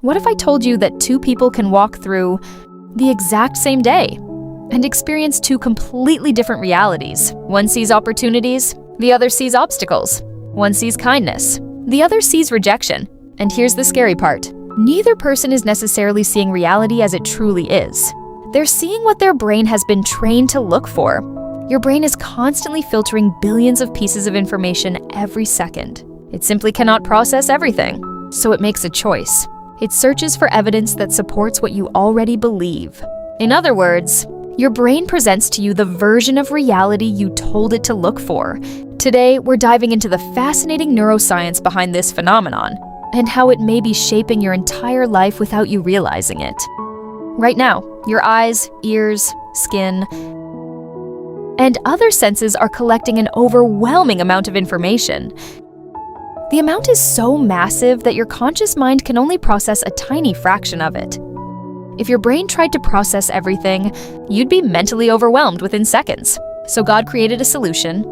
What if I told you that two people can walk through the exact same day and experience two completely different realities? One sees opportunities, the other sees obstacles. One sees kindness, the other sees rejection. And here's the scary part. Neither person is necessarily seeing reality as it truly is. They're seeing what their brain has been trained to look for. Your brain is constantly filtering billions of pieces of information every second. It simply cannot process everything, so it makes a choice. It searches for evidence that supports what you already believe. In other words, your brain presents to you the version of reality you told it to look for. Today, we're diving into the fascinating neuroscience behind this phenomenon and how it may be shaping your entire life without you realizing it. Right now, your eyes, ears, skin, and other senses are collecting an overwhelming amount of information. The amount is so massive that your conscious mind can only process a tiny fraction of it. If your brain tried to process everything, you'd be mentally overwhelmed within seconds. So God created a solution: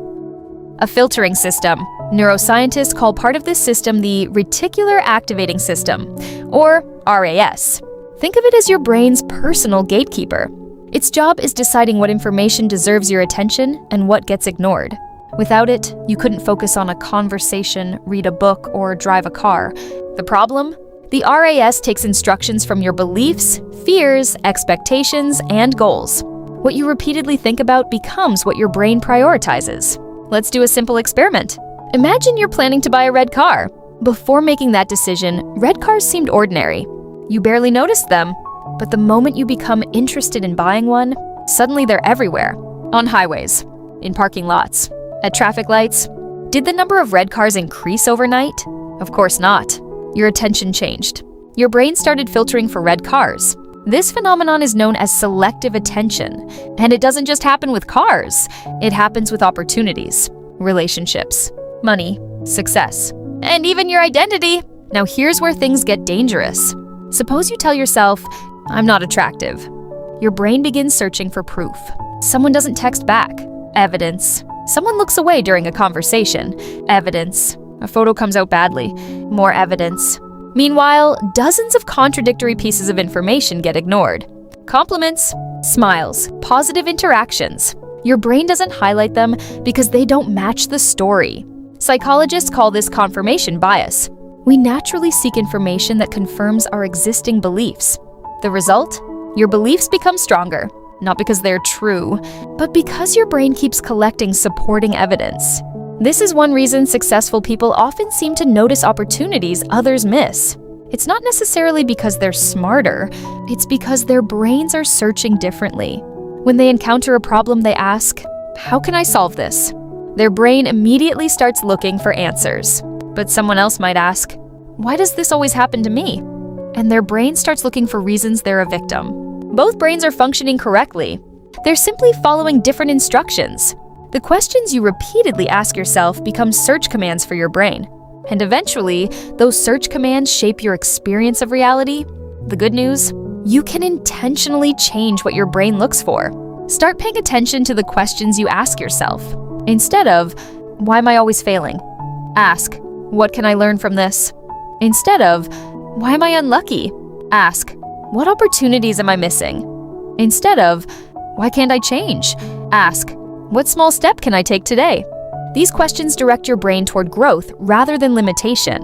a filtering system. Neuroscientists call part of this system the Reticular Activating System, or RAS. Think of it as your brain's personal gatekeeper. Its job is deciding what information deserves your attention and what gets ignored. Without it, you couldn't focus on a conversation, read a book, or drive a car. The problem? The RAS takes instructions from your beliefs, fears, expectations, and goals. What you repeatedly think about becomes what your brain prioritizes. Let's do a simple experiment. Imagine you're planning to buy a red car. Before making that decision, red cars seemed ordinary. You barely noticed them, but the moment you become interested in buying one, suddenly they're everywhere. On highways, in parking lots, at traffic lights. Did the number of red cars increase overnight? Of course not. Your attention changed. Your brain started filtering for red cars. This phenomenon is known as selective attention, and it doesn't just happen with cars. It happens with opportunities, relationships, money, success, and even your identity. Now here's where things get dangerous. Suppose you tell yourself, "I'm not attractive." Your brain begins searching for proof. Someone doesn't text back. Evidence. Someone looks away during a conversation. Evidence. A photo comes out badly. More evidence. Meanwhile, dozens of contradictory pieces of information get ignored. Compliments, smiles, positive interactions. Your brain doesn't highlight them because they don't match the story. Psychologists call this confirmation bias. We naturally seek information that confirms our existing beliefs. The result? Your beliefs become stronger, not because they're true, but because your brain keeps collecting supporting evidence. This is one reason successful people often seem to notice opportunities others miss. It's not necessarily because they're smarter, it's because their brains are searching differently. When they encounter a problem, they ask, "How can I solve this?" Their brain immediately starts looking for answers. But someone else might ask, "Why does this always happen to me?" And their brain starts looking for reasons they're a victim. Both brains are functioning correctly. They're simply following different instructions. The questions you repeatedly ask yourself become search commands for your brain. And eventually, those search commands shape your experience of reality. The good news? You can intentionally change what your brain looks for. Start paying attention to the questions you ask yourself. Instead of, "Why am I always failing?" Ask, "What can I learn from this?" Instead of, "Why am I unlucky?" Ask, "What opportunities am I missing?" Instead of, "Why can't I change?" Ask, "What small step can I take today?" These questions direct your brain toward growth rather than limitation.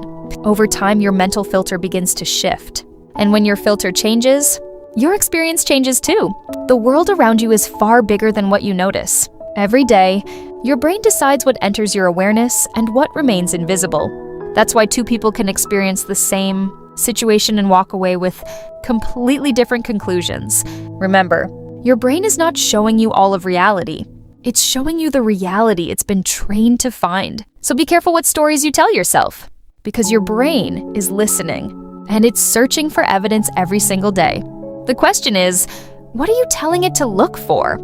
Over time, your mental filter begins to shift. And when your filter changes, your experience changes too. The world around you is far bigger than what you notice. Every day, your brain decides what enters your awareness and what remains invisible. That's why two people can experience the same situation and walk away with completely different conclusions. Remember, your brain is not showing you all of reality. It's showing you the reality it's been trained to find. So be careful what stories you tell yourself, because your brain is listening, and it's searching for evidence every single day. The question is, what are you telling it to look for?